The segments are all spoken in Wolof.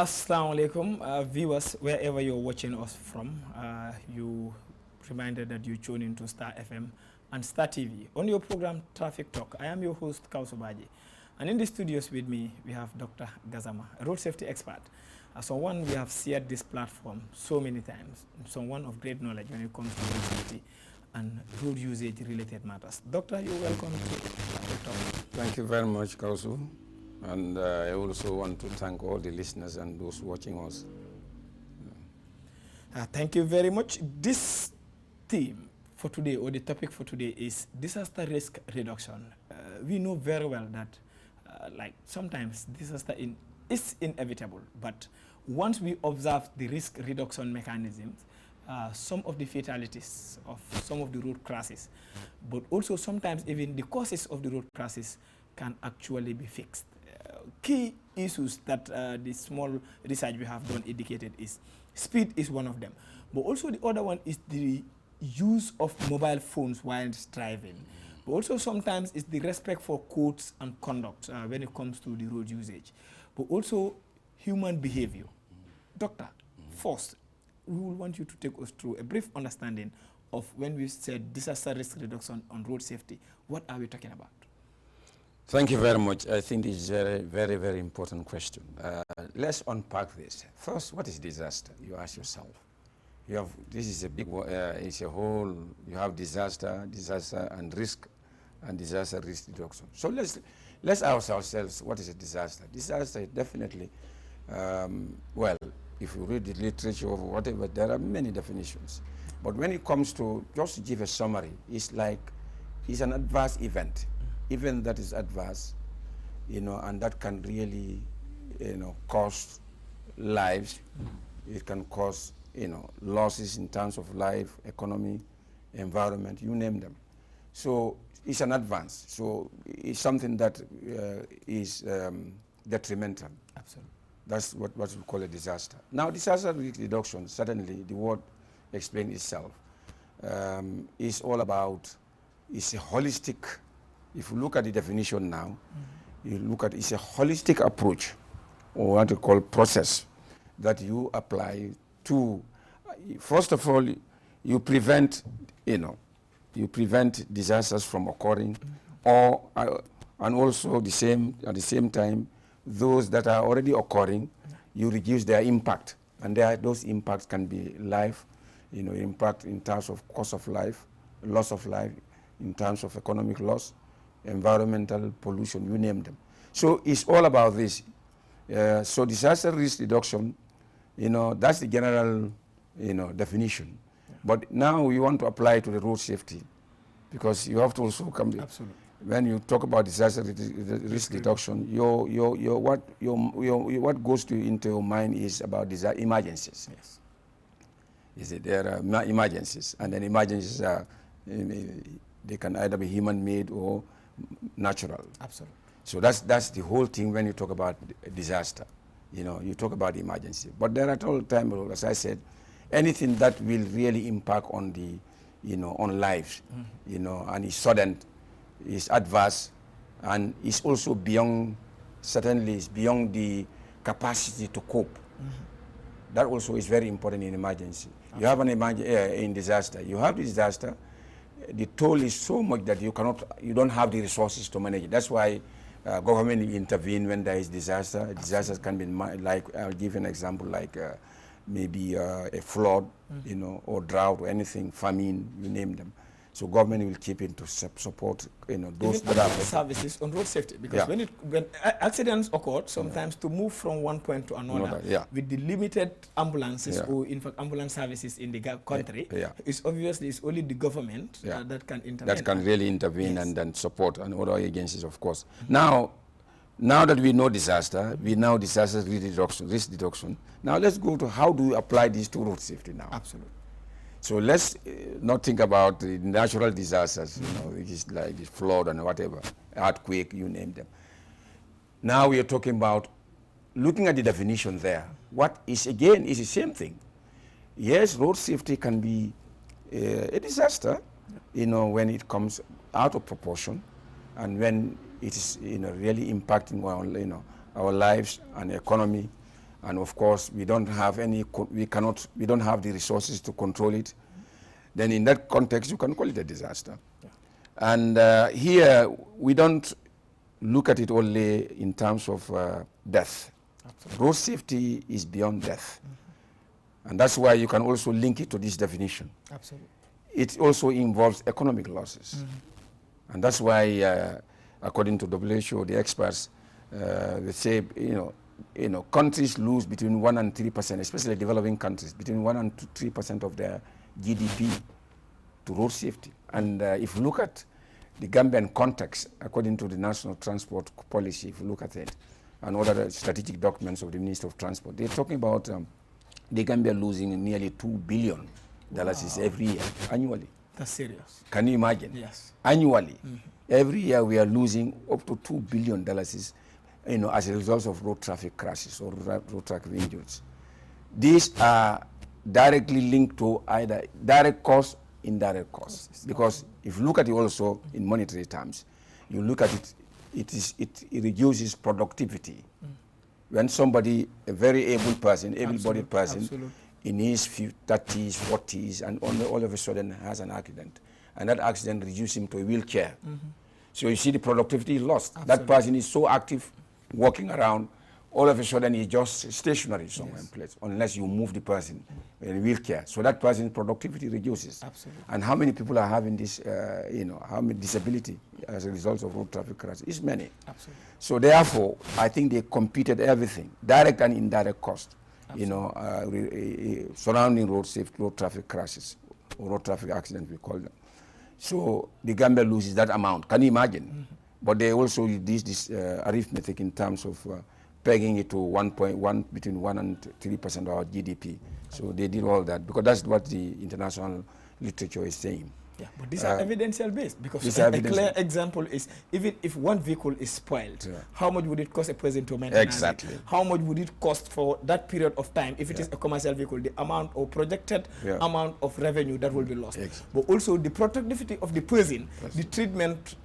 Assalamu alaikum, viewers, wherever you're watching us from. You reminded that you tune into Star FM and Star TV on your program Traffic Talk. I am your host, Kausubaji. And in the studios with me, we have Dr. Gazama, a road safety expert. Someone we have shared this platform so many times, someone of great knowledge when it comes to road safety and road usage related matters. Doctor, you're welcome to Traffic Talk. Thank you very much, Kausu. And I also want to thank all the listeners and those watching us. Thank you very much. This theme for today, or the topic for today, is disaster risk reduction. We know very well that like sometimes disaster is inevitable, but once we observe the risk reduction mechanisms, some of the fatalities of some of the road crashes, but also sometimes even the causes of the road crashes can actually be fixed. Key issues that the small research we have done indicated is speed is one of them, but also the other one is the use of mobile phones while driving, but also sometimes it's the respect for codes and conduct when it comes to the road usage, but also human behavior. Doctor, first, we will want you to take us through a brief understanding of when we said disaster risk reduction on road safety. What are we talking about? Thank you very much. I think this is a very, very important question. Let's unpack this. First, what is disaster? You ask yourself. This is a big, it's a whole, you have disaster and risk, and disaster risk reduction. So let's ask ourselves, what is a disaster? Disaster is definitely, well, if you read the literature or whatever, there are many definitions. But when it comes to, just to give a summary, it's an adverse event that is adverse, and that can really, cost lives. It can cause, losses in terms of life, economy, environment, you name them. So it's an advance. So it's something that is detrimental. Absolutely. That's what we call a disaster. Now, disaster risk reduction, certainly the word explains itself, is all about, it's a holistic. If you look at the definition now, you look at it's a holistic approach, or what we call process, that you apply to, first of all, you prevent disasters from occurring, or and also at the same time, those that are already occurring, you reduce their impact, and those impacts can be life, impact in terms of cost of life, loss of life, in terms of economic loss, environmental pollution, you name them. So it's all about this. So disaster risk reduction, that's the general, definition. Yeah. But now we want to apply it to the road safety, because you have to also come. Absolutely. When you talk about disaster risk reduction, what goes into your mind is about emergencies. Yes. There are emergencies, and then emergencies are, they can either be human-made or natural. Absolutely. So that's the whole thing when you talk about disaster. You talk about emergency. But there at all times, as I said, anything that will really impact on the, on lives, and is sudden, is adverse, and is also beyond, certainly is beyond the capacity to cope. That also is very important in emergency. Absolutely. You have an emergency in disaster. You have the disaster. The toll is so much that you don't have the resources to manage it. That's why government intervene when there is disaster. Disasters can be like, I'll give you an example, like maybe a flood, or drought or anything, famine, you name them. So government will keep in to support, those that are services on road safety, because when accidents occur, sometimes to move from one point to another, with the limited ambulances or in fact ambulance services in the country, it's only the government that can intervene. That can really intervene and then support, and other agencies, of course. Now that we know disaster, we know disaster risk reduction. Now let's go to how do we apply this to road safety now. Absolutely. So let's not think about the natural disasters, which is like the flood and whatever, earthquake, you name them. Now we are talking about looking at the definition there. What is, again, is the same thing. Yes, road safety can be a disaster, when it comes out of proportion, and when it is, really impacting our lives and economy and of course we don't have we don't have the resources to control it, then in that context you can call it a disaster. Yeah. And here we don't look at it only in terms of death. Absolutely. Road safety is beyond death. And that's why you can also link it to this definition. Absolutely. It also involves economic losses. And that's why, according to WHO, the experts, they say, countries lose between 1% and 3%, especially developing countries, between 1% and 3% of their GDP to road safety. And if you look at the Gambian context, according to the National Transport Policy, if you look at it, and other strategic documents of the Minister of Transport, they're talking about the Gambia losing nearly $2 billion every year, annually. That's serious. Can you imagine? Yes. Annually. Every year we are losing up to $2 billion, as a result of road traffic crashes or road traffic injuries. These are directly linked to either direct costs, indirect costs. Because if you look at it also in monetary terms, you look at it, it reduces productivity. When somebody, a very able-bodied person, in his 30s, 40s, and all of a sudden has an accident, and that accident reduces him to a wheelchair. So you see the productivity is lost. Absolutely. That person is so active, walking around, all of a sudden he's just stationary somewhere in place, unless you move the person in a wheelchair. So that person's productivity reduces. Absolutely. And how many people are having this, how many disability as a result of road traffic crashes? It's many. Absolutely. So therefore, I think they competed everything, direct and indirect cost, surrounding road safety, road traffic crashes, or road traffic accidents, we call them. So the Gambia loses that amount. Can you imagine? But they also use this arithmetic in terms of pegging it to 1.1, between 1% and 3% of our GDP. So they did all that because that's what the international literature is saying. Yeah, but these are evidential based, because a clear example is, even if one vehicle is spoiled, how much would it cost a person to maintain exactly it? How much would it cost for that period of time if it is a commercial vehicle, the amount or projected amount of revenue that will be lost? But also the productivity of the person, the treatment,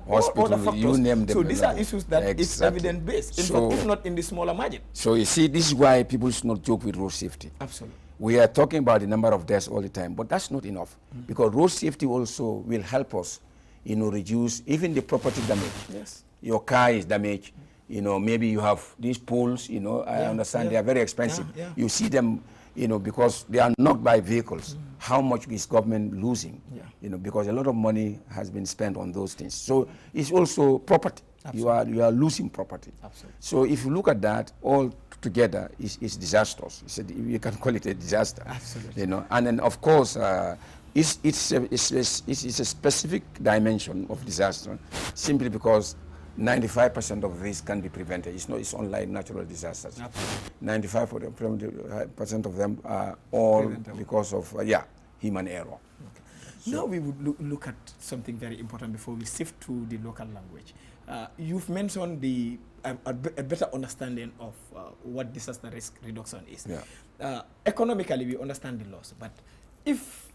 all the factors. You name them. So these are issues that is evidence based, if not in the smaller margin. So you see, this is why people should not joke with road safety. Absolutely. We are talking about the number of deaths all the time, but that's not enough, because road safety also will help us, reduce even the property damage. Yes. Your car is damaged, maybe you have these poles, I understand they are very expensive. You see them, because they are knocked by vehicles. How much is government losing? Because a lot of money has been spent on those things. So it's also property. You are losing property. Absolutely. So if you look at that, all together is disastrous. You can call it a disaster. Absolutely. And then of course it's a specific dimension of disaster, simply because 95% of this can be prevented. It's unlike natural disasters. Absolutely. 95% of them are all preventable because of human error. Okay. So now we would look at something very important before we shift to the local language. You've mentioned a better understanding of what disaster risk reduction is. Economically, we understand the loss, but if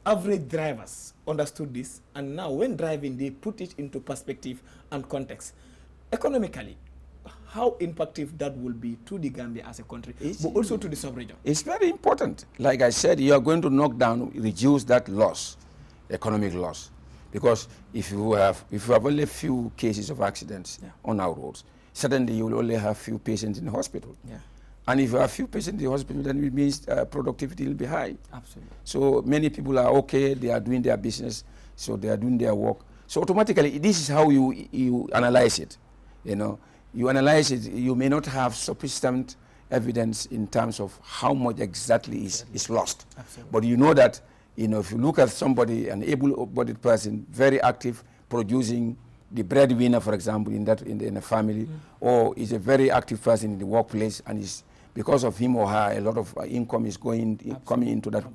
average drivers understood this, and now when driving, they put it into perspective and context, economically, how impactful that will be to the Gambia as a country, but also to the sub-region? It's very important. Like I said, you are going to reduce that loss, economic loss. Because if you have only a few cases of accidents on our roads, suddenly you will only have few patients in the hospital. And if you have few patients in the hospital, then it means productivity will be high. Absolutely. So many people are okay, they are doing their business, so they are doing their work. So automatically, this is how you analyze it. You analyze it, you may not have sufficient evidence in terms of how much exactly is lost. Absolutely. But you know that, if you look at somebody, an able-bodied person, very active, producing, the breadwinner, for example, in a family, or is a very active person in the workplace, and is, because of him or her, a lot of income is coming into that,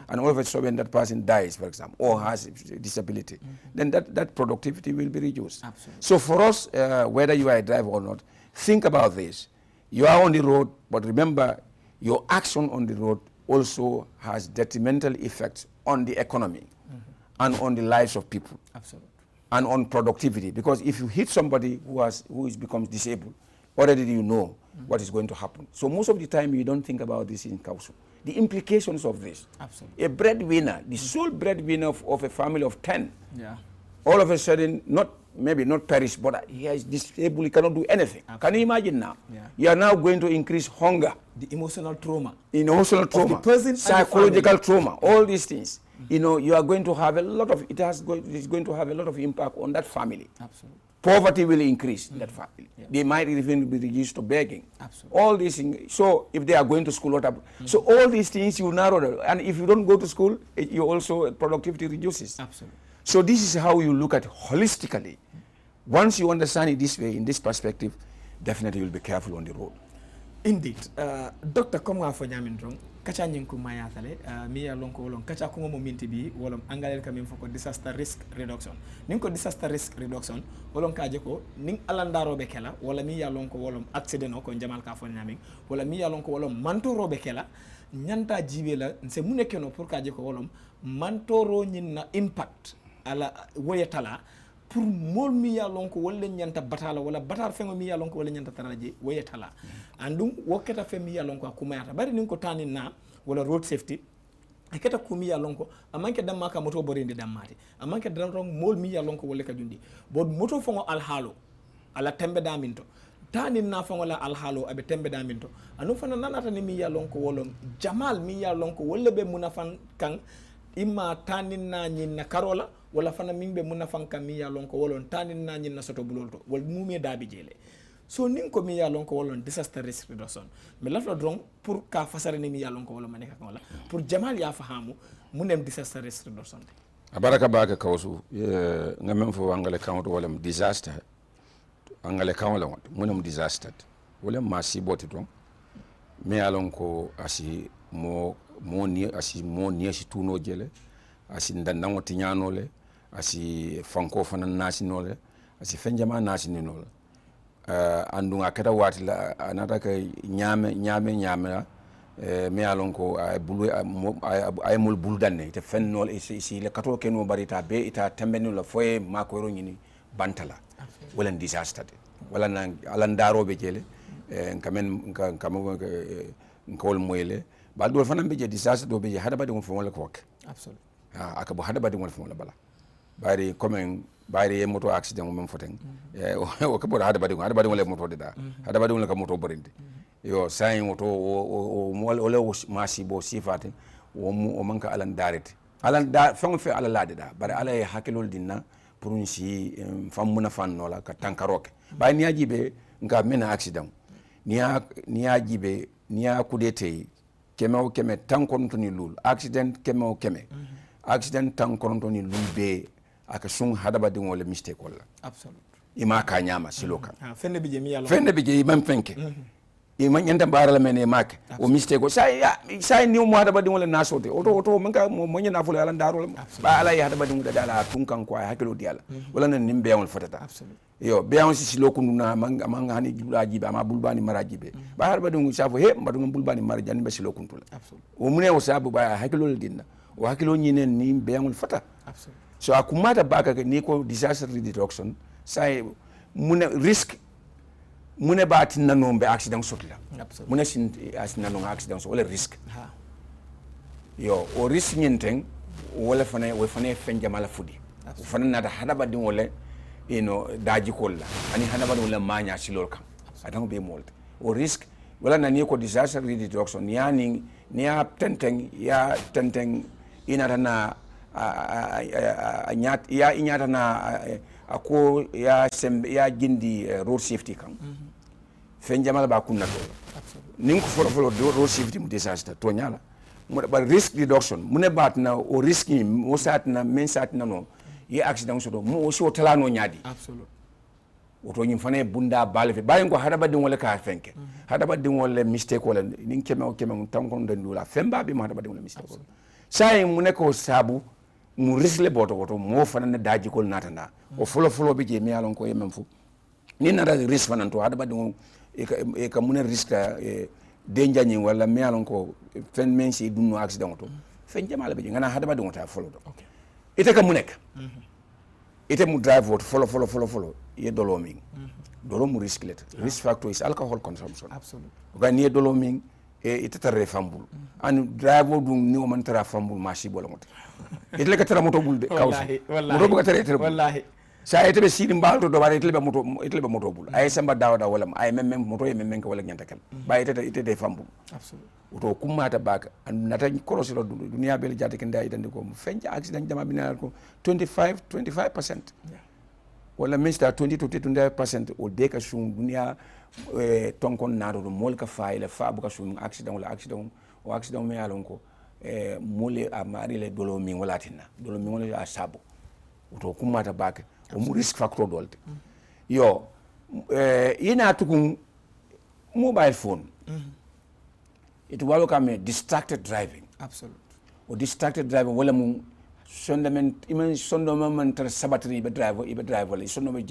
and all of a sudden that person dies, for example, or has a disability, then that productivity will be reduced. Absolutely. So for us, whether you are a driver or not, think about this. You are on the road, but remember, your action on the road also has detrimental effects on the economy and on the lives of people. Absolutely. And on productivity, because if you hit somebody who becomes disabled, already you know what is going to happen. So most of the time you don't think about this in council. The implications of this. Absolutely. A breadwinner, the sole breadwinner of a family of 10, yeah, all of a sudden, maybe not perish, but he is disabled, he cannot do anything. Absolutely. Can you imagine now? Yeah. You are now going to increase hunger. The emotional trauma. Emotional trauma, the person psychological trauma, all these things. You know, you are going to have a lot of, it's going to have a lot of impact on that family. Absolutely. Poverty will increase in that family. Yeah. They might even be reduced to begging. Absolutely. All these things. So if they are going to school, what happens? So all these things you narrow down. And if you don't go to school, you also productivity reduces. Absolutely. So this is how you look at holistically. Once you understand it this way, in this perspective, definitely you'll be careful on the road. Indeed. Dr. Komwa Fonyamin kacha nyinku mayatale mi ya lonko wolon kacha ko mo minti bi wolom angalel kam foko disaster risk reduction ninko disaster risk reduction wolon kaje ko ning alandaro be kala wala mi ya lonko wolom accident o ko jamal ka fon nyami wala mi ya lonko wolom mantoro be kala nyanta jibe la nse munekeno pour kaje ko wolom mantoro nyinna impact ala woyatala pour mol mi ya lonko wala nyanta batala wala batar fengo mi ya lonko wala nyanta taraje woyatala andum woketa fe mi ya lonko akumayata bari ninko tani na wala road safety aketa kumi ya lonko amanke damma ka moto borinde dammati amanke damrong mol mi ya lonko wala ka jundi bod moto fongo al halo ala tembe daminto tani na fongo la al halo abe tembe daminto anu fana nanata ni mi ya lonko wolom jamal mi ya lonko wala be munafan kan imma tanin na nyin na karola wala fana mimbe munafan kan mi ya lonko wolon tanin na nyin na soto bulolto wal mumé dabi jele so nin ko mi ya lonko wolon disaster risk reduction mais lafla drong pour ka fasare ni mi ya lonko wolon maneka kan wala pour jamal ya fahamu munem disaster risk reduction abaraka baka kawsu ngamen fo angale count wala disaster angale count wala munem disaster wala masiboti don mi ya lonko asi mo ni asi tuno jele asi ndandango tiñanole asi fanko fana nasinole asi fenjama nasinole andunga keta wati la anata ka nyame me alon ko ay bulu ay mul buldanne te fennol si le kato keno barita be ita tembeni la foye makoro nyini bantala wala disaster wala nan alandaro be jele kamen kamo ngol moyle bal do fana be je disaster do be je hada badi fo wala ko wak absolutely akabo hada badi fo wala bala bari comme bayre moto accident mo mem foten o ko bodo hada badi wala moto de da hada badi wala ka moto borinde yo sayin moto o wala masi bo sifate o manka alan darete alan da fam fe ala lade da bare ala e hakilol dinna pour nsi fam muna fan nola ka tankaroke bay ni ajibe nga mena accident ni ajibe ni akudete keme tankonto ni lul accident keme accident tankonto ni lulbe aka sun hadaba din wala mistake wala absolutely ima ka nyama siloka fende bije mi yalo fende bije imam fenke ima nyanda bara la mene make o mistake sai ni mo hadaba din wala nasote oto manka mo nyana fulu ala ndaro ba ala ya hadaba din da ala tunkan ko hakilo di ala wala nan nimbe wal fatata absolutely yo be on si lokundu na manga hani julaji ba ma bulbani marajibe ba hadaba din safo he mbadu bulbani marajani be si lokundu absolutely o mune o sabu ba hakilo dinna o hakilo nyinen ni be wal fata absolutely so akumata baka ni ko disaster reduction sai mune risk mune bati nanombe accident sotla mune sin nanon accident wala risk yo o risk nyenten wala fane fenjamala fudi fana nada hadaba din wala daji kolla ani hadaba din wala manya silol kam adan be molde o risk wala nani ko disaster reduction yani ni ya tenten ina na inyata na ako ya gindi road safety kan fen jamal ba kunna to nin ko folo road safety mu disaster to nyala mo ba risk reduction mu ne bat na o risk ni mo sat na men sat na no ye accident so do mo o so tala no nyadi absolutely woto nyim fane bunda balfe bayen ko hada badin wala ka fenke hada badin wala mistake wala nin kema tan kon den dula femba bi mo hada badin wala mistake sai mu ne ko sabu mu risle boto woto mo fana daji kol natanda o folo be je mi alon ko yemem fu ni na risk fana to hada badin e ka mun risk danger ni wala mi alon ko fen men si dunno accident to fen jamala be ngana hada badin wota folo do ite ka mu nek ite mu drive woto folo ye doloming dolo mu risk let risk factor is alcohol consumption Absolutely. ga ni doloming ite tare fambul an driver dum ni o man tara fambul mashi bola mota itle ka tara moto bulde kawsu moto buga tare tare wallahi sa ite be sidi mbalto do bare itle be moto bul ay samba dawda wala ay memmen moto ye memmen ka wala nyanta kal ba ite de fambul absolutely to kummata baka an nata korosiro duniya bel jate ken da idande ko fenja accident jama binar ko 25% wala minsta 20 to 25% o de ka sun duniya tonkon nado do mol ka faile fa bu ka sun accident wala accident me alon ko mole a mari le dolo min wala tinna dolo min wala a sabo to kummata baka o mu risk factor dolte yo ina tukun mobile phone it walo kame distracted driving absolutely o distracted driving wala mu sondamen iman sondoma man tar sabatri be driver la sonno be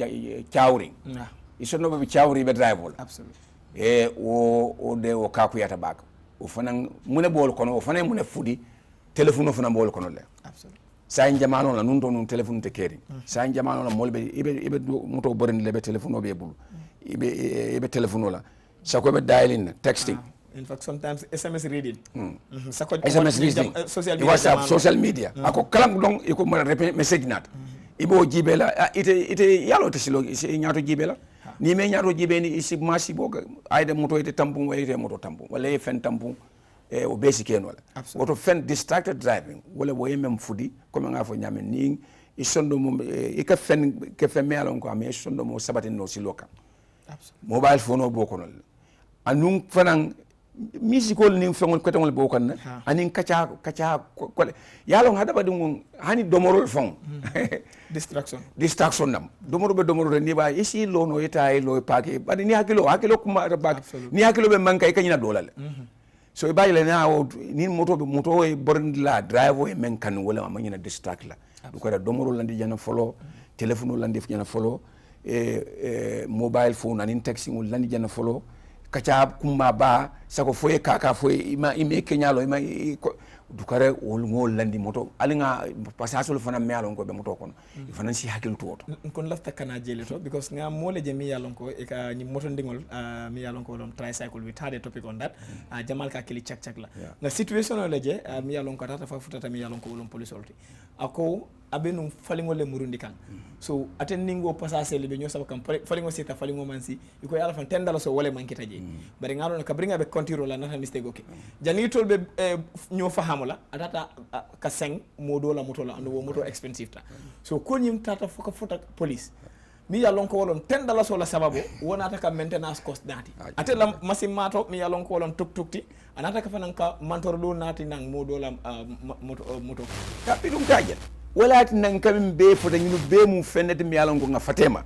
chawri sonno be chawri be driver absolutely o de o kakuyata baka o fanan mune bol kono o fanan mune fudi telephone fanan bol kono le absolutely sa jamano la nun to nun telephone te keri sa jamano la molbe ibe moto boren le be telephone be bulu ibe telephone la sa ko be dialing texting in fact sometimes SMS reading SMS reading social media ako kalam dong iko mara message nat ibo jibela ite yalo te silo nyaato jibela ni me nyaato jibe ni isi masi boga ayde moto ite tampum wala moto tampum wala fen tampum o basic en wala auto fen distracted driving wala boye mem fudi comme nga fo nyame ni isondo mo ika fen ke fe melon ko am isondo mo sabatin no siloka mobile phone o boko non anun fanan musical ni fengol ko tangol boko na anin kacha ko yalo hada badum hani domorol fon distraction nam domoro ni ba isi lono ita lo pake badi ni hakilo kuma bak ni hakilo be manka e kanyina dolale so e bayile na o ni moto e borndila driver e men kan wala amanyina distract la du ko da domoro landi jana follow telephone landi jana follow mobile phone anin texting landi jana follow kacha kuma ba sako foye kaka foye ima kenyalo ima dukare ngol landi moto alinga pasasol fana mealon ko be moto kono fana si hakil to kon lafta kana jeli to because nga mole je mi yalon ko e ka ni moto ndingol mi yalon ko don tricycle we had a topic on that jamal ka kili chak la na situation le je mi yalon ko tata fa futata mi yalon ko wolon police olti ako abenum falingo le murundi kan so attendingo pasase le be nyosa kam falingo sita falingo mansi iko yala fan $10 so wole mankita je bari ngaro na kabringa be kontiro la nata mistake okay jani tol be nyo fahamola atata ka seng modo la moto la ando moto expensive ta so ko nyim tata foka fota police mi yalon ko wolon $10 so la sababu wonata ka maintenance cost dati atela masimato mi yalon ko wolon tukti anata ka fanan ka mantor do nati nang modo la moto kapidum kaje wala nan kam be fo dañu be mu fenete mi yalon ko nga fatema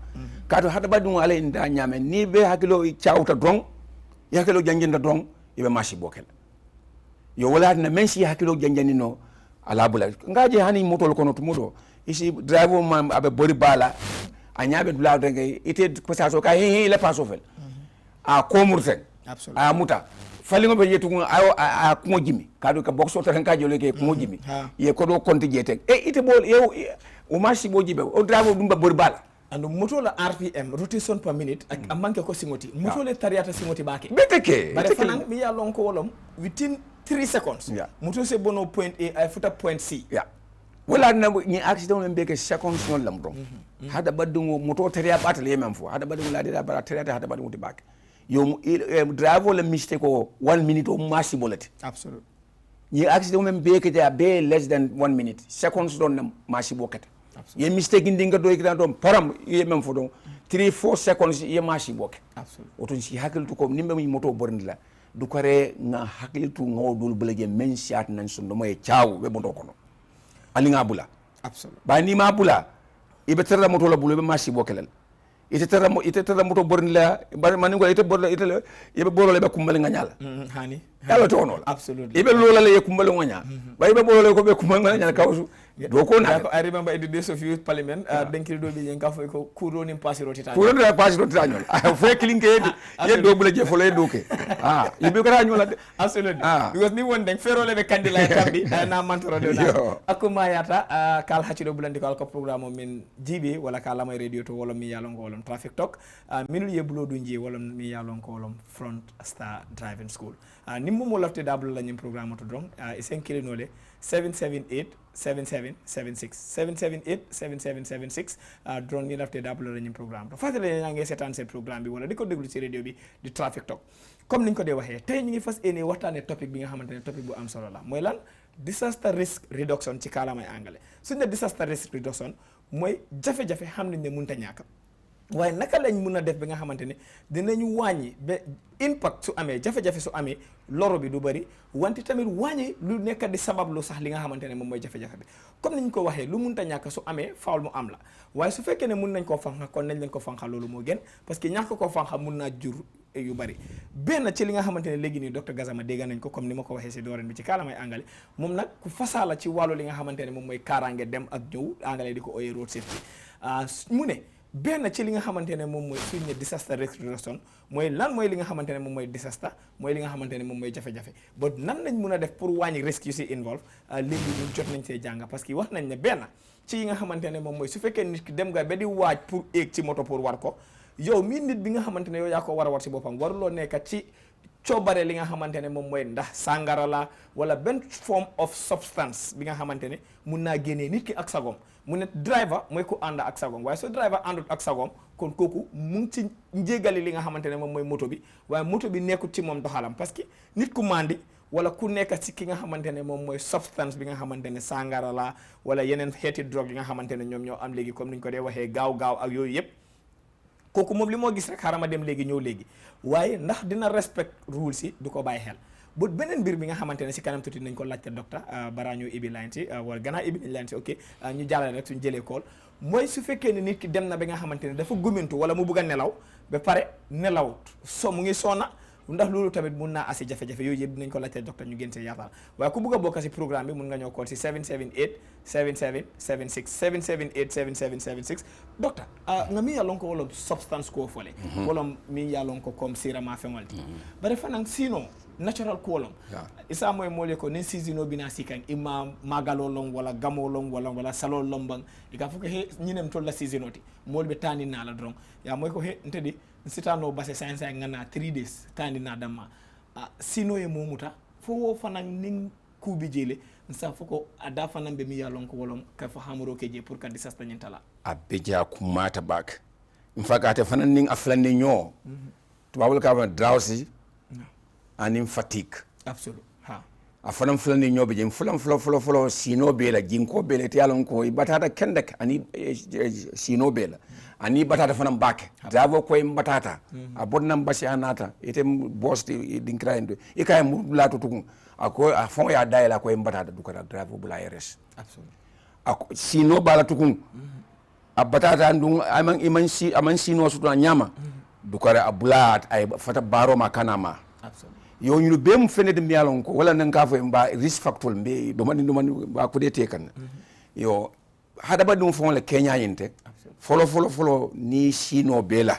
kato hada badum ala inda nyame ni be hakilo ciawta dron yakilo janjenda dron ibe mashi bokel yo wala na men si hakilo janjani no ala bula ngaje hani moto ko no tumodo isi driver man abe bori bala anyabe dula de ite ko sa so ka le paso fel a komurten a muta falingo be yetu a ko jimi kadu ka boxo tan ka jole ke ko jimi ye ko do konti jete ite bol yow o marchi bo jibe o driver dum ba bor bala and moto la RPM rotation per minute ak amanke ko singoti moto le tariata singoti bake beteke bare fanan mi ya lon ko wolom within 3 seconds moto se bono point A ay futa point C wala na ni accident men beke seconds non lam don hada badungo moto taria batal yemem fo hada badungo la dida bara taria hada badungo tibake yo driver le mistake ko 1 minute o masi bolati absolutely ni accident men beke ja be less than 1 minute seconds don nam masi bokata ye mistake ndinga do ikran don param yemem fo don 3-4 seconds ye masi boke absolutely oton si hakiltu ko nimbe mi moto borndila du kare nga hakiltu ngawdul belege men siat nan sundo moy ciaw be bondo kono ali nga bula absolutely ba ni ma bula ibe terra moto la bulu be masi bokelal ite terra moto borndila ba man ngo ite borla ite yebe borole be kumbal nga nyala hani yalla to non absolutely ibe lola le kumbal nga nya ba ibe borole ko be kumbal nga nya kawsu do ko na I remember in the days of youth parliament denkiri do bi nka fo ko kuro ni pasiro tita kuro ni pasiro tita nyol fo klinke ye do bula je fo le do ke yibe kara nyola de absolutely because ni won den fero le be kandila kambi na mantoro do na akuma yata kal hacido bulandi ko programme min jibe wala kala may radio to wala mi yalon ko wolon traffic talk minul ye bulo du nji wala mi yalon ko wolon front star driving school nimmo mo lafte dablo la nyim programme to donc isen kilinole 778-7776 drone ni lafte dablo la nyim programme to fatale nga setan ce programme bi wala diko deglu ci radio bi di traffic talk comme niñ ko dé waxé tay ñi ngi fas ene waxtane topic bi nga xamantene topic bu am solo la moy lan disaster risk reduction ci kalamay anglais suñu disaster risk reduction moy jafé-jafé xam nañ ne mënta ñaaka waaye naka lañ mën a def bi nga xamante ne dinañu wàññi ba impact su amee jafe-jafe su amee loro bi du bëri wante tamit wàññi lu nekk di sabab lu sax li nga xamante ne moom mooy jafe-jafe bi comme niñ ko waxee lu mënta ñàkk su amee faawul mu am la waaye su fekkee ne mun nañ koo fanxa kon nañ leen ko fanxa loolu moo gën parce que ñàkk koo fanxa mun naa jur yu bari benn ci li nga xamante ne léegi nii docteur Gassama dégg nañ ko comme ni ma ko waxee si dooren bi ci kaalamay angale moom nag ku fasaala ci wàllu li nga xamante ne moom mooy kaaraange dem ak ñëw angale di ko ooyee road safety mu ne benn ci li nga xamante ne moom mooy suñ ne disaster risk reduction mooy lan mooy li nga xamante ne moom mooy disaster mooy li nga xamante ne moom mooy jafe-jafe ba nan lañ mun a def pour wàññi risque yu si involve léegi ñun jot nañ see jàng parce que wax nañ ne benn ci yi nga xamante ne moom mooy su fekkee nit ki dem nga ba di waaj pour éeg ci moto pour war ko yow mii nit bi nga xamante ne yow yaa ko war a war si boppam waruloo nekk ci coobare li nga xamante ne moom mooy ndax sàngara la wala benn form of substance bi nga xamante ne mun naa génnee nit ki ak sagom mu ne driver mooy ku ànd ak sagom waaye soo driver àndut ak sagom kon kooku mu ngi ci njégali li nga xamante ne moom mooy moto bi waaye moto bi nekkut ci moom doxalam parce que nit ku mandi wala ku nekk ci ki nga xamante ne moom mooy substance bi nga xamante ne sàngara la wala yeneen xeeti drogue yi nga xamante ne ñoom ñoo am léegi comme ni ñu ko dee waxee gaaw ak yooyu yëpp kooku moom li moo gis rek xaaral ma dem léegi ñëw léegi waaye ndax dina respect rules yi du ko bàyyi xel bu beneen mbir bi nga xamante ne si kanam tuuti nañ ko laajte docteur bara ñu ibi line si wala gannaaw ibi nañ line si ok ñu jàllale rek suñu jëlee kool mooy su fekkee ne nit ki dem na ba nga xamante ne dafa gumintu wala mu bugg a nelaw ba pare nelawut mu ngi sonna ndax loolu tamit mun naa asi jafe-jafe yooyu yëpp dinañ ko laajte docteur ñu gën see yaatal waaye ku bugg a bokk si programme bi mun nga ñëw kool si 778-7776 docteur nga mi yalon ko wolom substance ko fole wolom mi yalon ko comme sirama fengolti bare fanan sino natural kolom isa moy mole ko nen season bina sikan imam magalo long wala gamo long wala salo lombang ika fuko he nyinem to la season oti molbe tani na la drong ya moy ko he ntedi sitano basse science ngana 3 days tani na damma sino e momuta fo wo fanan ning kubi jele nsa fuko ada fanan be mi yalon ko wolom ka fa hamuro keje pour ka disaster nyintala abeja kumata bak mfakate fanan ning aflande nyo tubabul ka drowsy and fatigue absolutely afanam fulani nyobe jim fulam fulo sino bela jinko bela ti yalon ko batata kendek ani sino bela ani batata fanam bake davo ko batata abonnam basi anata ite boss din kraindo e kay mu lato tukun ako afon ya daila ko batata dukara davo bula rs absolutely ako sino bala tukun abatata ndung aman sino sutuna nyama dukara abulat ay fata baro makanama absolutely yo ñu be mu fene de miyalon ko wala nan ka fo mba risk factor be do man ba ko de tekan yo hada ba dum fon le Kenya yinte folo ni sino bela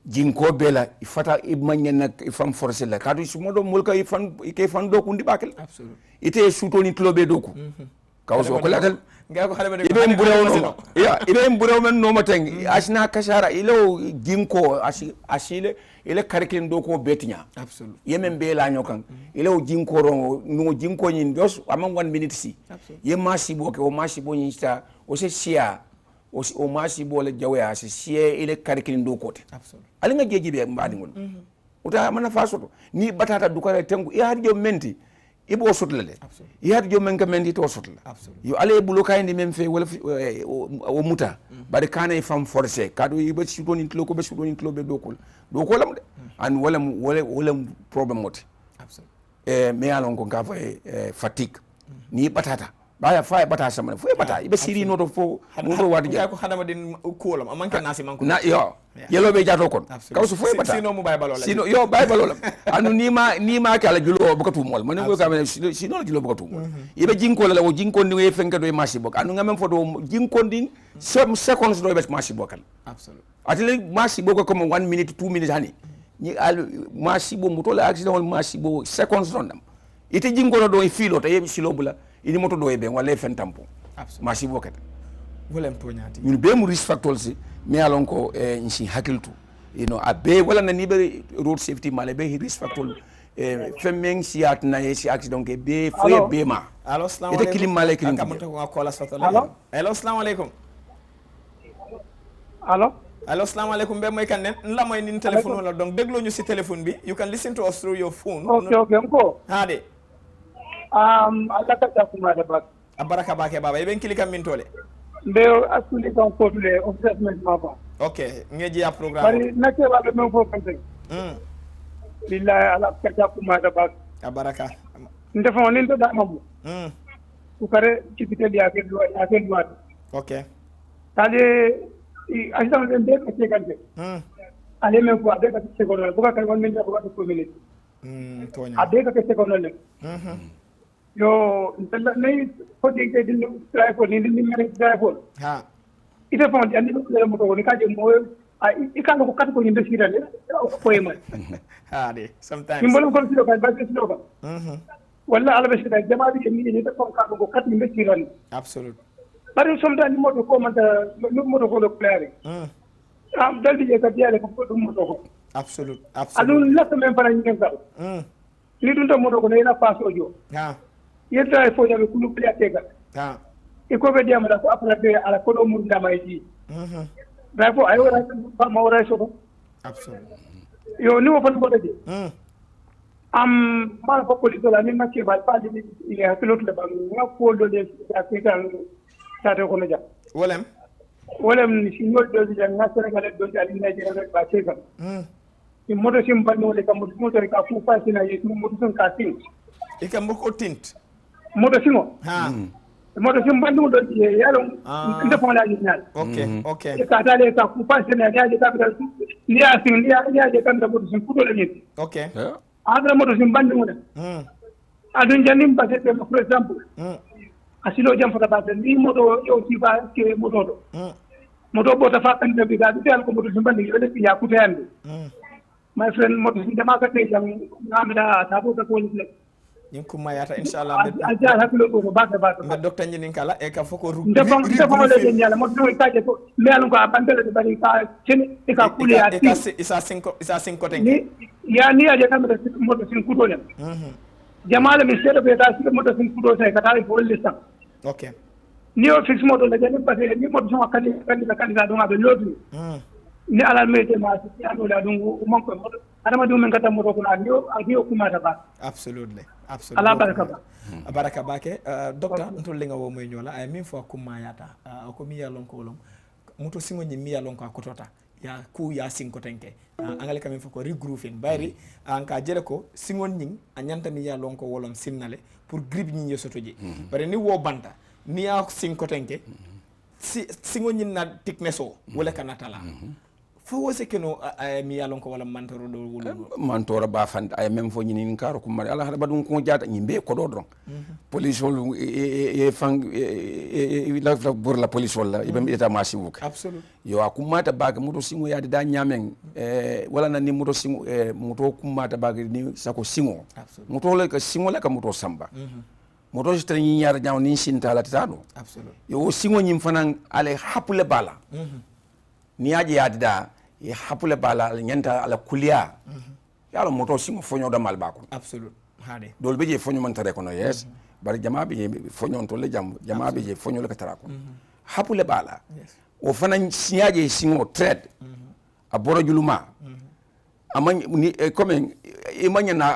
jinko bela ifata imanya nak ifam forcer la kadu su modo mulka ifan ke fan do ko ndi bakel absolutely ite suto ni klobe do ko kawso ko latal nga ko xale ibe mburaw men no mateng asna kashara ilo jinko asile ile karkin do ko betinya absolutely yemen be la nyokan ile jinko ro no jinko nyin dos amam 1 minute si ye masibo ke o masibo nyin sta o se sia o masibo le jawya se sie ile karkin do ko te absolutely ali nga geji be mbadi ngol uta mana fasoto ni batata dukare tengu e harjo menti ibo sotlale yar jo men kamendi to sotla yo ale bulo kayndi men fe wala o muta bari kana fam forcé kadu ibe sutoni tlo ko be sutoni tlo be dokol lam de an wala problem moti absolutely me alon ko gafa fatigue ni batata baya fa bata sama fo bata ibe siri no to fo mo do wadi ko hadama din kuolam amanka nasi manko na yo yelo be jato kon kawsu fo bata sino mo bay balola sino yo bay balola anu ni ma kala julo bukatu mol man ngo kam sino julo bukatu mol ibe jinko la o jinko ni we fenka do marché bok anu ngam fo do jinko din some seconds do be marché bokal absolutely atele marché boko comme 1 minute 2 minutes hani ni al marché bo muto la accident wal marché bo seconds don dam ite jinko do e filo to yebi silo bula ini moto do e be wala fen tampo marché bokata wolem to nyati ñun be mu risk factor si mi alon ko nsi hakiltu abe wala na nibe road safety male be risk factor femeng siat na si accident ke be fo be ma allo assalamu alaykum ite kilim male kilim ko la soto allo assalamu alaykum allo assalamu alaykum be moy kan la moy nin telephone wala donc deglo ñu ci telephone bi you can listen to us through your phone okay ko hade alla ka kuma da bak abaraka bake baba e ben kilika min tole mbe asuli kan ko tule assessment mapa okay ngeji ya programme bari nake wala men fo kan tay billahi ala ka kuma da bak abaraka ndefo nin to da mamu ku kare kipite ya ke duwa okay tale ajam den de ke kanje ale men ko ade ka se ko no buka kan won min da buka ko minute tonya ade ka se ko no le yo intella nay ko de din drive ni din mere drive ha ite fon di andi ko mo ko ni ka je mo ikan ko kat ko ni de sira le ko e ma ha de sometimes simbolo ko silo ka ba silo ka walla ala be sira jama bi ni ni de ko ka ko kat ni de sira ni absolute bari sometimes mo ko man ta mo ko lo clare am dal di ka diale ko ko mo ko absolute alun la men fana ni ngal ni dun to mo ko ne na paso jo ha yedda fo jabe kulu plia tega ha e ko be diam da ko apra be ala ko do mur ndama yi da fo ayo ra ba ma wara so absolute yo ni wo fan ko de mal ko ko la ni ma ke ba pa di ni ya pilote le ba nga ko do de ta ke kan ta to ko na ja wolem ni si ñol do di nga Sénégal do di ali Nigeria rek ba ke kan ni moto sim ba no le kam moto rek ka fu fa sina yi moto son ka tin e kam ko tint moto singo ha moto sim ba no do di yalo nde fon la ñal okay e ka dale ka ku fa sina ya je ka ni ya sin ya je kan da moto sim ku do le ni okay adra moto sim bandi mo adun janim ba se for example asilo jam fota ba ni moto yo ti ba ke moto do moto bota fa kan da biga dal ko moto sim bandi yo le ya ku tayande my friend moto sim dama ka tay jam ngamda ta bo ka ko ni ñing ko mayata inshallah aja hakilo ko baka be docteur ñinin kala e ka foko ru ndefa le nyala mo do ka je ko me alun ko abandele de bari ka chen e ka kuli ya ti isa 5 ten ni ya ni aje kam da mo do sin kudo le jamala mi sero be ta sin mo do sin kudo sai ka ta ko lista okay ni o fix mo do le ni pa ni mo do so kan da do ngado lodu ni ala mete ma si ando la dungu mon ko mo adama dum men kata mo ko na yo kuma ta ba absolutely ala baraka ba baraka bake docteur ntol lenga wo moy nyola ay min fo kuma yata ko mi yalon ko lom muto singo ni mi yalon ko akotota ya ku ya sinko tenke angale kam fo ko regrouping bari anka jere ko singon ning anyanta mi yalon ko wolom sinnale pour grip ni yesotoje bari ni wo banta ni ya sinko tenke singon ni na tikneso wala kanatala fo wose keno mi yalon ko wala mantoro do wulu mantoro ba fan ay même fo nyini karo ko mari ala hada badum ko jata nyimbe ko do dron police wol e fang la pour la police wala ibam état marché wuk absolument yo akumata baga muto singo yadi da nyamen wala na ni muto singo muto kumata baga ni sako singo muto le ka singo la ka muto samba moto jita ni nyar nyaw ni sinta la tano absolument yo singo nyim fanan ale hapule bala ni yaji yadida e hapule bala nyanta ala kuliya yalo moto singo fonyo da malba ko absolute hade dol beje fonyo man tare ko no yes bari jama be fonyo to le jama be je fonyo le ka tara ko hapule bala o fana siyaje singo trade a boro juluma amman ni comme imanya na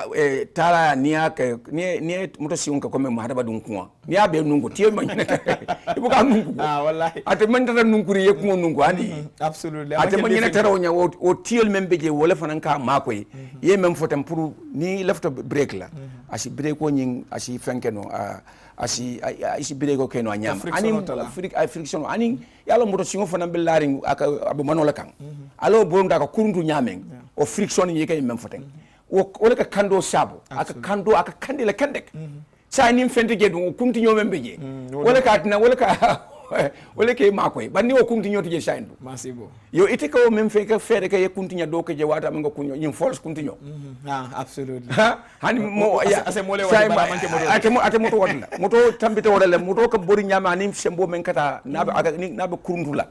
tara ni aka ni moto singo ka comme mahaba dun kuwa ni abe nungu tiyo manya ibuka nungu wallahi ate man tara nungu ye ko nungu andi absolutely ate man ni tara onya o tiyo membe je wala fanan ka makoy ye mem fotam pour ni lefto break la asi break ko nyin asi fenkeno asi birego keno anyama ani friction ani yalo moto singo fana be laring aka abu manola kan alo bonda ka kuruntu nyameng o friction yi kay mem foten o le ka kando sabo aka kando aka kandila kandek sa nim fente je dum kunti nyomembe je wala ka tina wala ke makoy banni o kunti nyoto je saindu masibo yo ite ko mem fe ka fere ka ye kunti nya do ke je wata nga kunyo nyim false kunti nyo absolutely hani mo ya ase mole wadi bala manke moto ate moto wadla moto tambite wadala moto ka bori nyama nim sembo men kata nabe kurundula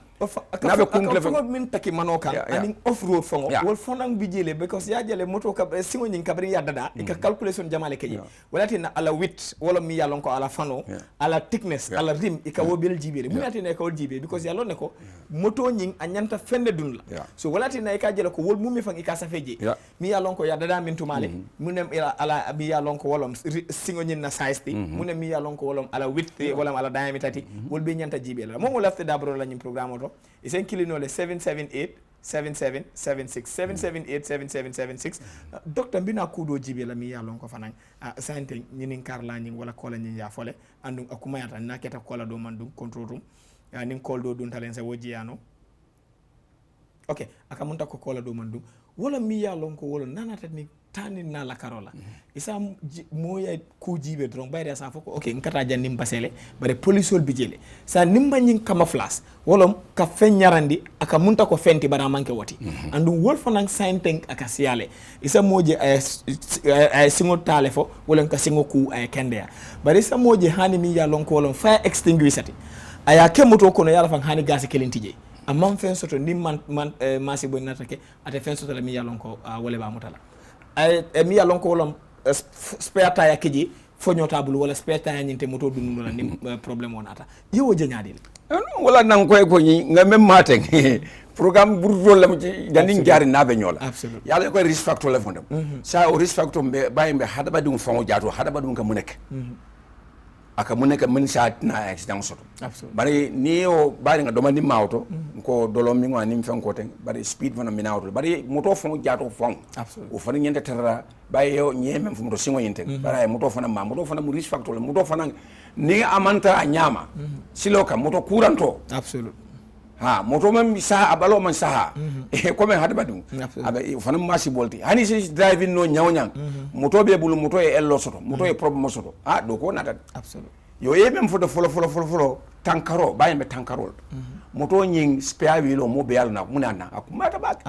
nabe kurundula fa min taki manoka ani off road fongo wol fonang bi jele because ya jele moto ka singo nyin kabri ya dada ika calculation jamale ke wala tina ala width wala mi yalon ko ala fano ala thickness ala rim ika wobel jibe mu yati ne ko jibe because yalon ne ko moto nyin anyanta fende dun la so wala tina ika jele ko wol mumi fang ika safeje mi yalon ko ya dada min tumale munem ala mi yalon ko wolom singo nyin na size ti munem mi yalon ko wolom ala width wala ala diameter ti wol be nyanta jibe la momo lafte dabro la nyim programme oto isen kilino le 778 7776 778 7776 docteur mbina kudo jibe la mi yalon ko fanan sante nyinin karla nyin wala kola nyin ya fole andum akuma yata naketa kola do mandum control nin kol do dun talen sa wojiyano okay akamunta ko kola do mandum wala mi yalon ko wala nanata ni tanin na la karola isa moya ku jibe dron bayre sa foko okay nkata jannim basele bare polisol bijele sa nimba nyin camouflage wolom ka fenyarandi aka munta ko fenti bara manke woti andu wol fanan sainteng aka siale isa moje ay singo talefo wolon ka singo ku ay kendea bare isa moje hani mi yalon ko wolon fire extinguisher aya kemoto kono yala fan hani gasi kelentije amman fen soto nim man masi boy natake ate fen soto la mi yalon ko wole ba mutala ay mi yalon ko wolom spare tire kiji fonyo table wala spare tire nyinte moto dum wala nim problème wonata yewo jeñadil wala nan ko ni nga même maten programme burdo lam ci danin jari nabe ñola yalla ko risk factor la fondam sa o risk factor be bayimbe hada badum fongo jaato hada badum ka mu nek aka mu nek min sa na accident soto bari ni o bari nga domandi mawto ko dolom mi ngani fen ko ten bari speed fana minawto bari moto fongo jaato fon o fana nyende terra baye yo nyeme fu moto singo yinte bari moto fana moto fana mu risk factor moto fana ni amanta nyama siloka moto kuranto moto man sa abalo man saha ko men hada badum abe fana masi bolti hani si driving no nyawnyang moto be bulu moto e ello soto moto e problem soto do ko nata yo yebem fo de folo tankaro bayembe tankarol moto nyin spare wheel mo be yalna munana akumata bak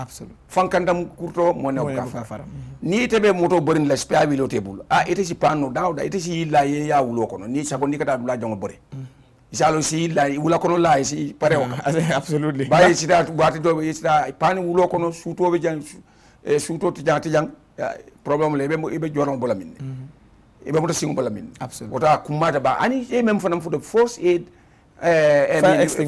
fankandam kurto mo ne ka fara ni tebe moto borin la spare wheel te bulu ite si pano dawda ite si la ye ya wulo kono ni sako ni kata dula jongo bore isalo si la wula kono la si pare o absolutely bayi si da wati do si da pani wulo kono suto be jang suto ti jang problem le be joron bola min ibe moto singo bola min wota kumata ba ani e même fanam fu de force aid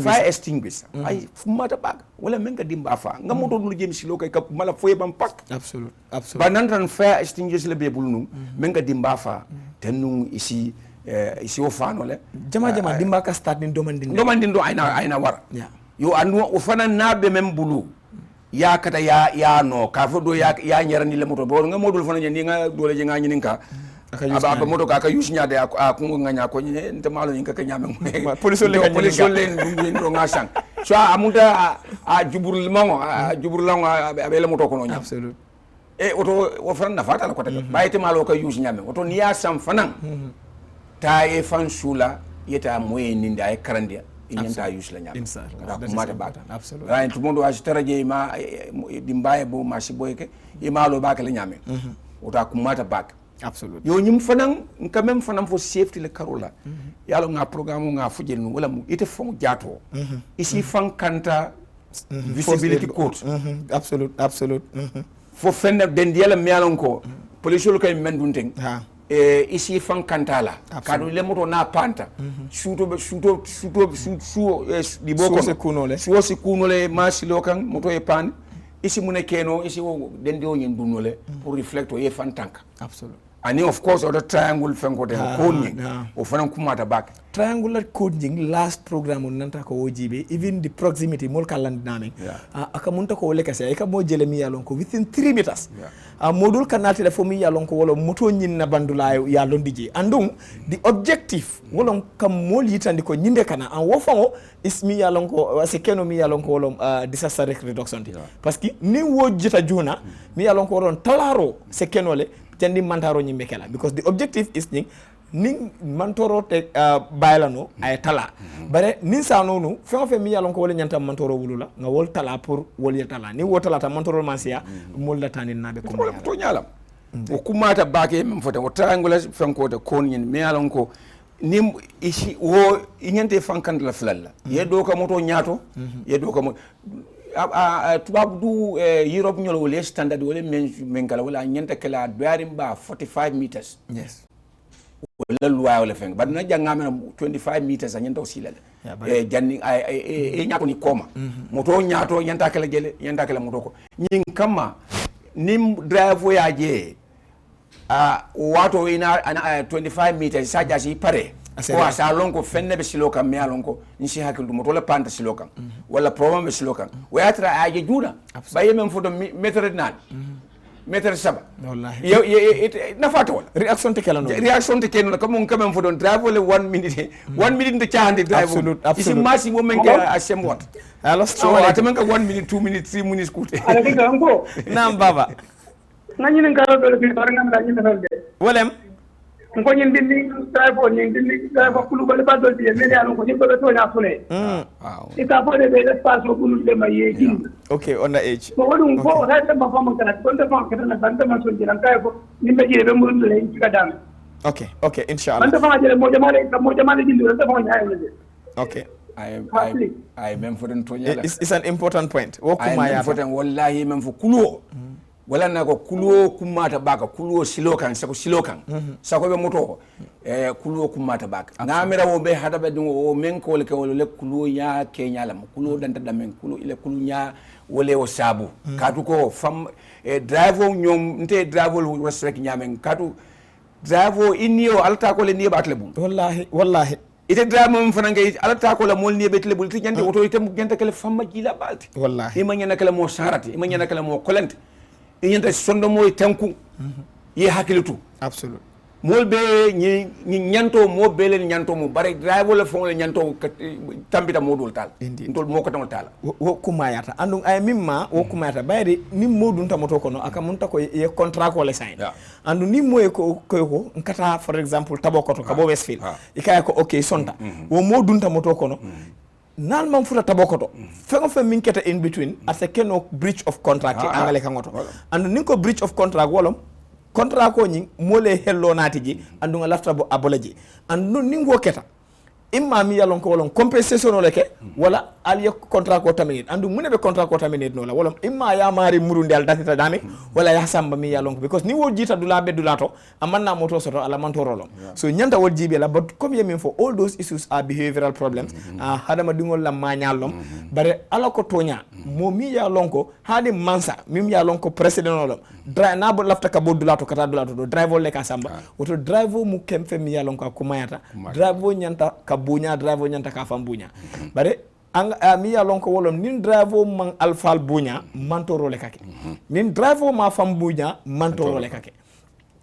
fire extinguisher ay fumata bag wala men ka dimba fa nga moto dul jëm ci lokay ka mala foye bam pak absolute ba nan tan fire extinguisher le be bulnu men ka dimba fa tenu ici o fano le jama dimba ka start ni domandin do ayna war yo anu o fana nabe men bulu ya kata ya no ka fo do ya nyarani le moto bo nga modul fana ni nga dole je nga nyinin ka aba moto ka yusi nyaade ko nganya ko ni nte malo ni ka nyame police le ndo ngasang so amuda jubur limango jubur lango abe le moto ko no nyam absolute oto o fana na fata la ko ta bayte malo ka yusi nyame oto ni ya sam fanan ta e fan sula yeta moye ni nda e karandia inyanta yusi la nyame da mata bata absolute right tout monde wa taraje ma dimbaye bo marché boyke e malo ba ka la nyame ota kumata bak absolute yo nyim fanan quand même fanan fo safety le karola yalo nga programme nga fujel no wala mu ite fon jaato ici fan kanta visibility code absolute fo fenne den yala mialon ko police kay mendunten ici fan kanta la kadu le moto na panta suto di boko suo se kunole masi lokan moto e pan ici mune keno ici o den do nyen dunole pour reflecto e fan tanka absolute and of course other triangle fenko de konni o fanan kumata back triangular coding last program on nanta ko wojibe even the proximity mol kalan dynamic aka munta ko wole kase aka mo jele mi yalon ko within 3 meters modul kanati le fomi yalon ko wolo moto nyinna bandula yalon dije andum the objective wolon kam mol yitandi ko nyinde kana an wo fango is mi yalon ko sekeno mi yalon ko wolon disaster risk reduction parce que ni wo jita juna mi yalon ko ron talaro sekeno le jandi mantaro nyimbe kala because the objective is ning mantoro te baylano ay tala bare nin sa nonu fe mi yalon ko wala nyanta mantoro wulula nga wol tala pour wol ya tala ni wo tala ta mantoro mansia mol la tanin nabe ko to nyalam o kumata baake mem fote o triangle fenko de kon nyin mi yalon ko nim ishi wo inyante fankan la flalla ye do ka moto nyaato ye do ka tubab du Europe nyolo wala standard wala men kala wala nyanta kala duarim ba 45 meters yes wala luwa wala feng bad na janga mena 25 meters anyanta osila janni nyaato ni koma moto nyaato nyanta kala jele nyanta kala moto ko nyin kama nim drive ya je wato ina 25 meters saja si pare ko asa lonko fenne be silokan me alonko nsi hakildu moto la panta silokan wala problem be silokan wayatra aje juuna baye men fodo metre nal metre saba wallahi na fata wala reaction te kala no reaction te keno comme on quand même fodo drive le 1 minute 1 minute de chaande drive isi masi mo men ka asem wat alors so atamen ka 1 minute 2 minutes 3 minutes kute ala diga ngo nam baba ngani nen kala do le bar ngam la nyina falde wolem ko nyin dindi drive nyin dindi drive kulu bale ba do di men ya ko nyin ko to nya fune ita fo de be espace ko kulu de maye kin okay on the age ko wadum ko ta ta ba fam kana ko ta fam kana banda ma so jiran kay ko nimbe jire be murul le ci ka dam okay inshallah banda fam jere mo jamale jindi ta fam nyaay le okay I mem foden to nyala it's an important point wokuma ya foden wallahi mem fo kulo wala na ko kulo kumata baka kulo silokan sako silokan sako be moto kulo kumata baka na mera wo be hada be o men ko le kulo ya kenya lam kulo danta damen kulo ile kulo nya wole o sabu katu ko fam drive nyom nte drive respect nyamen katu drive inio alta ko le ni batle bul wallahi ite drive mom fanange alta ko la mol ni betle bul ti nyande auto ite genta kala famma jila balti wallahi ima nyana kala mo sarati ima nyana kala mo kolente inyanta sondo moy tanku ye hakilitu absolute mol be ni nyanto mo belen nyanto mo bare drive la fon le nyanto tambita modul tal ndol moko tan tal wo kumayata andum ay mimma wo kumayata bayri ni modun tamoto kono aka munta ko ye contrat ko le sign andu ni moy ko nkata for example tabokoto ka bo Westfield ikaya ko okay sonta wo modun tamoto kono nal mam futa tabokoto fengo fe min keta in between as a keno breach of contract angale kangoto andu ninko breach of contract wolom contract ko nyi mole hello natiji andu lafta bo abolaji andu ningo keta imma mi yalon ko wolon compensation o leke wala aliya contract ko terminate andu munebe contract ko terminate no la wolom imma ya mari murundi al datita dami wala ya samba mi yalon ko because ni wo jita dula be dulato amanna moto soto ala mantorolom so nyanta wol jibe la but comme yemin for all those issues are behavioral problems hadama dingol la mañalom bare ala ko tonya mo mi yalon ko hadi mansa mi yalon ko president olom na bo lafta ka bo dulato kata dulato do driver le ka samba woto driver mu kemfe mi yalon ko kumayata driver nyanta bunya driver nyanta ka fam bunya bare mi ya lonko wolom nin driver man alfal bunya mantoro le kake nin driver ma fam bunya mantoro le kake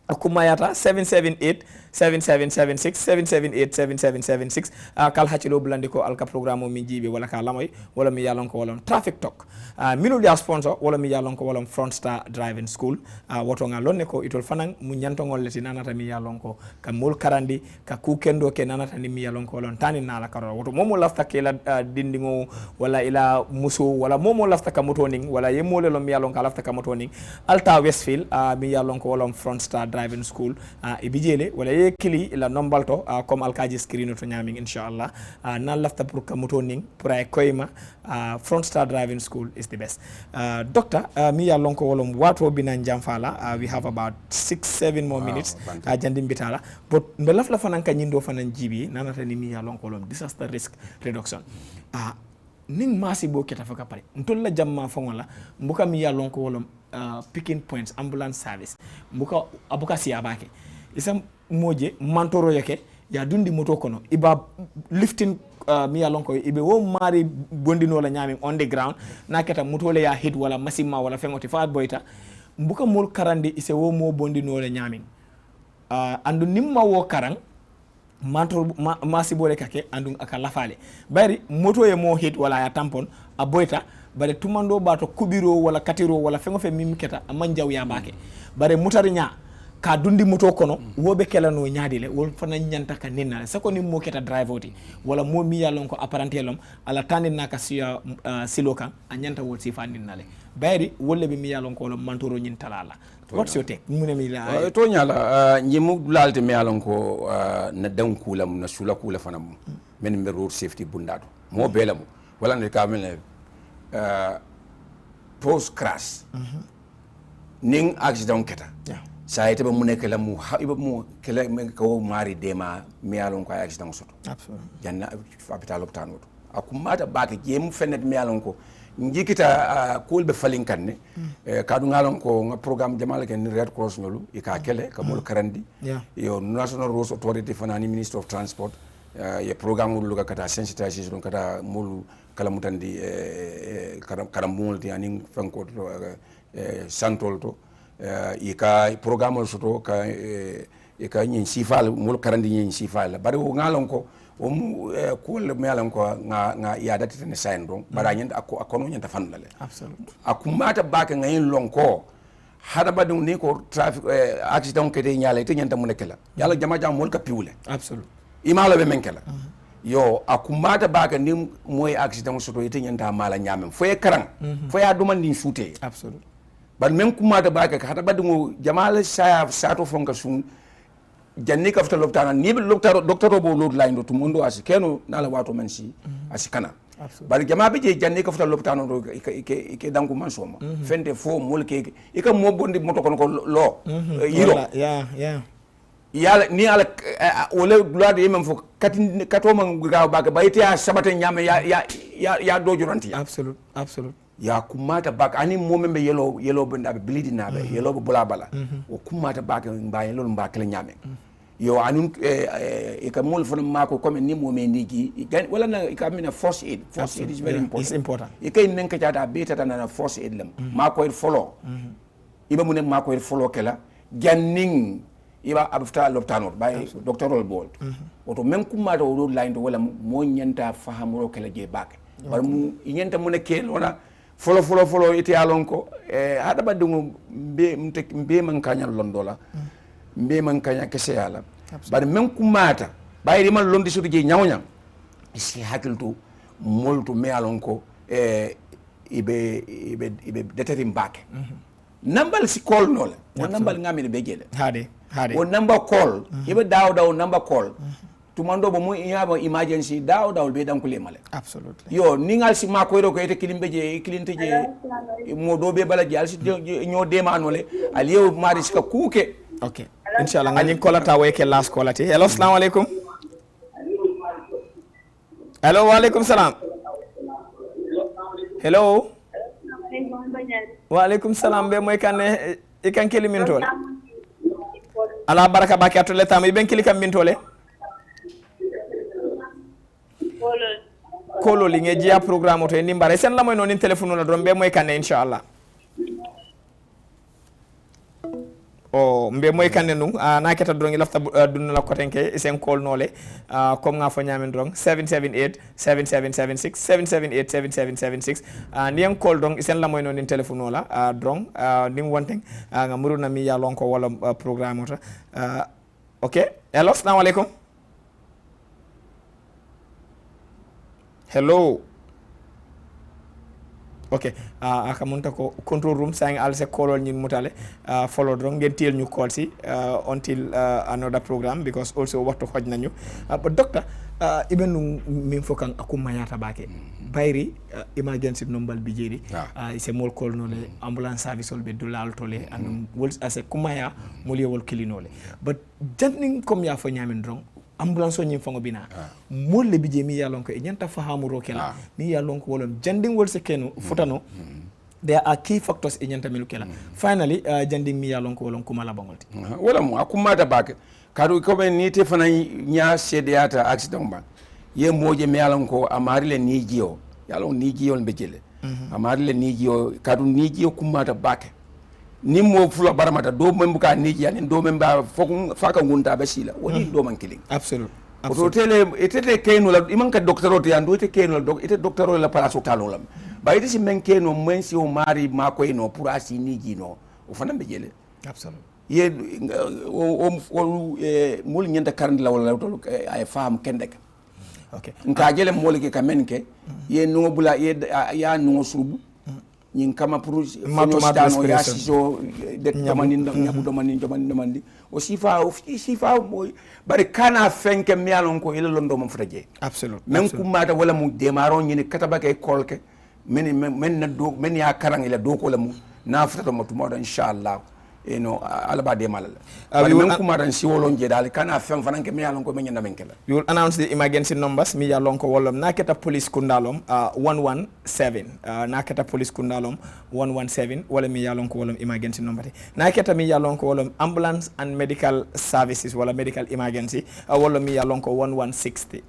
akumayata 778-7776 kal hacilo blandi ko alka programme min jibe wala ka lamoy wala mi yalon ko wolom traffic talk minul ya sponsor wala mi yalon ko wolom Front Star Driving School woto nga lonne ko itol fanan mu nyantongol leti nanata mi yalon ko ka mol karandi ka ku kendo ke nanata ni mi yalon ko wolon tani nala karo woto momo lafta ke la dindingo wala ila muso wala momo lafta ka motoning wala yemole lo mi yalon ka lafta ka motoning alta Westfield mi yalon ko wolom Front Star Driving School ibijele wala ye kili ila nombalto comme alkaji screen to nyaming inshallah nan lafta pour kamutoning pour ay koyma Front Star Driving School is the best doctor mi ya lonko wolom wato binan jamfala we have about 6-7 more minutes jandim bitala but mbe lafla fanan ka nyindo fanan jibi nanata ni mi ya lonko wolom disaster risk reduction ning masi bo keta faka pare ntol la jamma fongola mbuka mi ya lonko wala picking points ambulance service mbuka abuka siya bake isam moje mantoro yake ya dundi moto kono iba lifting mi ya lonko ibe wo mari bondino la nyami on the ground na keta moto le ya hit wala masima wala fengoti fa boyta mbuka mol karandi ise wo mo bondino la nyami andu nimma wo karang mantor masi bole kake andu aka lafale bari moto ye mo hit wala ya tampon a boyta bare tumando bato kubiro wala katiro wala fengo fe mimketa amanjaw ya bake bare mutari nya ka dundi moto kono wobe kelano nyaadile wol fana nyanta ka ninna sako ni mo keta drive oti wala mo mi yalon ko apparentelom ala tanin naka siya silokan a nyanta wol sifa ninnale bari wolle be mi yalon ko lo mantoro nyin talala what's your take mune mi la to nyala nyimu lalte mi yalon ko na dan kula na sula kula fana men be road safety bundado mo belamu wala ne ka men post crash ning accident keta sa ite ba mu nek la mu iba mu kala men ko mari dema mi yalon ko accident soto absolutely janna hôpital hôpital woto akumata baake jemu fenet mi yalon ko njikita kulbe falin kanne kadu ngalon ko nga programme jamal ken red cross nyolu e ka kele ka mol karandi yo national roads authority fanani minister of transport ye programme lu kata sensitization kata mol kala mutandi karam multi aning fanko santol to e ka programme soto ka e ka nyin sifal mol karandi nyin sifal bari ngalon ko o mu ko le melan ko nga ya dati ne sain don bara nyanda akono nyanda fanale absolutely akumata baka ngayin lonko hada badum ni ko traffic accident ke de nyala te nyanda munekela yalla jama jam mol ka piwle absolutely imalo be menkela yo akumata baka ni moy accident soto te nyanda mala nyamem foye karang foya duman ni shoote absolutely ban men kumata baka hada badum jamal saya sato fonka sun janni ka fta loptana ni docteur bo lod line do to mondo asi keno nala wato men si asi kana bari jama be je janni ka fta loptana do ke dangu man soma fende fo mol ke ka mo bondi moto kono ko lo yiro yala ni ala wala glade yemem fo kato man ga ba bayte ya sabata nyame ya do juranti absolute ya kumata bak ani momembe yelo benda be bleeding na be yelo bula bala o kumata bak mba yelo mba kala nyame yo anun e ka mol fona mako comme ni momendi ki wala na ka mina force aid is very important it's important e kay nen ka jada beta na force aid lam mako follow iba mu ne mako follow kala janning iba abfta loptano bay docteur Bolt oto men kumata o line to wala mo nyanta fahamuro kala je bak bar mu nyanta mu ne kel wala folo ite alon ko hada badungu mbe man kanya londola mbe man kanya kese yala bar men kumata bayri man londi sudu je nyawnya isi hakiltu moltu me alon ko ibe deterim back nambal si call nola o nambal ngami be jele hade o number call ibe daw number call tumando bo mo yaba emergency daw be dan ko lemale absolutely yo ningal si mako ro ko ete kilimbe je kilinte je mo do be bala je alsi nyo de manole aliyo mari ska kuke okay inshallah ngani kolata weke last kolati hello assalamu alaikum hello wa alaikum salam hello wa alaikum salam be moy kan e kan keli min tole ala baraka bakatu le tam ben kili kam min tole kolo li nge jiya programme to ni mbare sen la moy non telephone la dron be moy kan inshallah o mbe moy kan nu na keta dron lafta dun la kotenke sen call nole comme nga fo nyamen dron 778 7776 778 7776 ndien call dron sen la moy non telephone la dron nim wonten nga muruna mi ya lonko wala programme to okay hello assalamu alaikum hello okay akamunta ko control room saying alse call nyin mutale follow drong ngeen tel ñu call si until another program because also waxtu xoj nañu but doctor ibenu min fokan akuma yata bake bayri emergency number bi jeri c'est mol call no le ambulance service ol be dolal tole and wol ase kumaya mol yewol kilinole but janning comme ya fo nyamen drong ambulance nyim fango bina molle bije mi yalon ko e nyanta fahamu rokela mi yalon ko wolon janding wol se kenu futano there are key factors in nyanta melukela finally janding mi yalon ko wolon kuma la bangolti wala mo akuma da bak kadu ko ben ni te fana nya sedeata accident ba ye moje mi yalon ko amari le ni jiyo yalon ni jiyo be jele amari le ni jiyo kadu ni jiyo kuma da bak ni mo fula baramata do membu ka ni jiya ni do memba faka ngunta be sila woni do man killing absolute oto tele etete keno la iman ka docteur to yando ite keno la ite docteur la place talo la ba ite si men keno men si o mari ma ko eno pour asi ni jino o fana be jele absolute ye o mol nyanda karnd la wala to ay fam kendek okay nka jele mol ke kamen ke ye no bula ye ya no subu nyin kama pour matano ya siso de tamani nyabu domani o sifa moy bari kana fenke mialon ko ile londo mo futaje absolute men kumata wala mu demaro nyini kataba kay kolke men na do men ya karang ile do ko la mu na futata mo tumo inshallah alaba de malala men kumata si wolon je dal kana fen fananke mialon ko men na men kala you will announce the emergency numbers mi yalon ko wolom naketa police kundalom 117 naketa police kundalom 117 wala mi yalon ko wolom emergency number naketa mi yalon ko wolom ambulance and medical services wala medical emergency wala mi yalon ko 116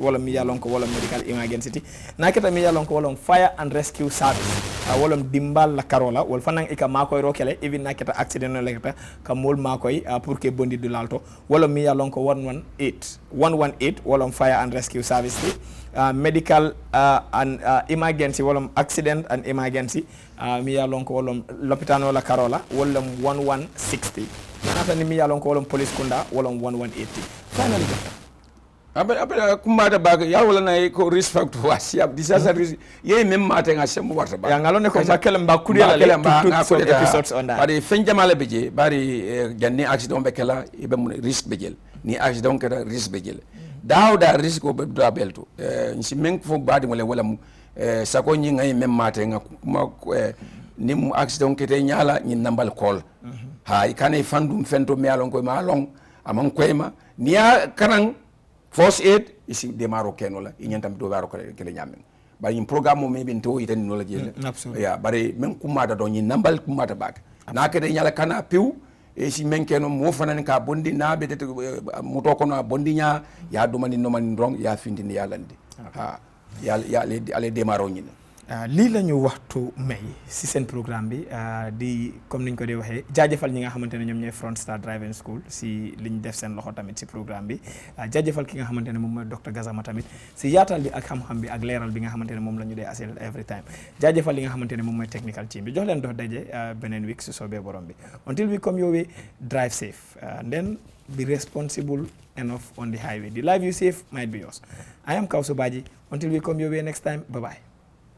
wala mi yalon ko wolom medical emergency naketa mi yalon ko wolom fire and rescue service wolom dimbal la karola wol fanan ika makoy rokele even naketa accident no lekata kamol makoy pour que bondi du lalto wala mi yalon ko 118 wala fire and rescue service medical and emergency wala accident and emergency mi yalon ko wala lopitano la karola wala 1160 nata ni mi yalon ko wala police kunda wala 1180 finally abada kumata baga ya wala na ko respect wasi ab disaster ye mem mate nga sem warta ba ya ngalo ko bakele mba kudela le tout episodes on that bari fenjamale beje bari janni accident be kala ibe mun risk bejel ni accident kala risk bejel dawda risk ko be do belto nsi men fo badi wala mu sako nyi ngay mem mate nga kuma ni mu accident kete nyala ni nambal call ha ikane fandum fento me alon ko ma long amon koyma niya kanang first aid isi demaro kenola inyantam do baro kele nyamen ba yin programme mo mebe to iten no la jele ya bare men kumata do nyi nambal kumata bak na kede nyala kana piu e si men keno mo fanan ka bondi na be de muto kono bondi nya ya do mani no mani rong ya findini ya landi ha ya ale demaro nyi lii la ñu waxtu may si seen programme bi di comme niñ ko di waxee jaajëfal ñi nga xamante ne ñoom ñooy Front Star Driving School si liñ def seen loxo tamit si programme bi jaajëfal ki nga xamante ne moom mooy docteur Gassama tamit si yaatal bi ak xam-xam bi ak leeral bi nga xamante ne moom la ñu dee assuré every time jaajëfal li nga xamante ne moom mooy technical team bi jox leen dox daje beneen week su soobee borom bi until we come your way drive safe and then be responsible enough on the highway the life you save might be yours I am Kausu Baji until we come your way next time bye bye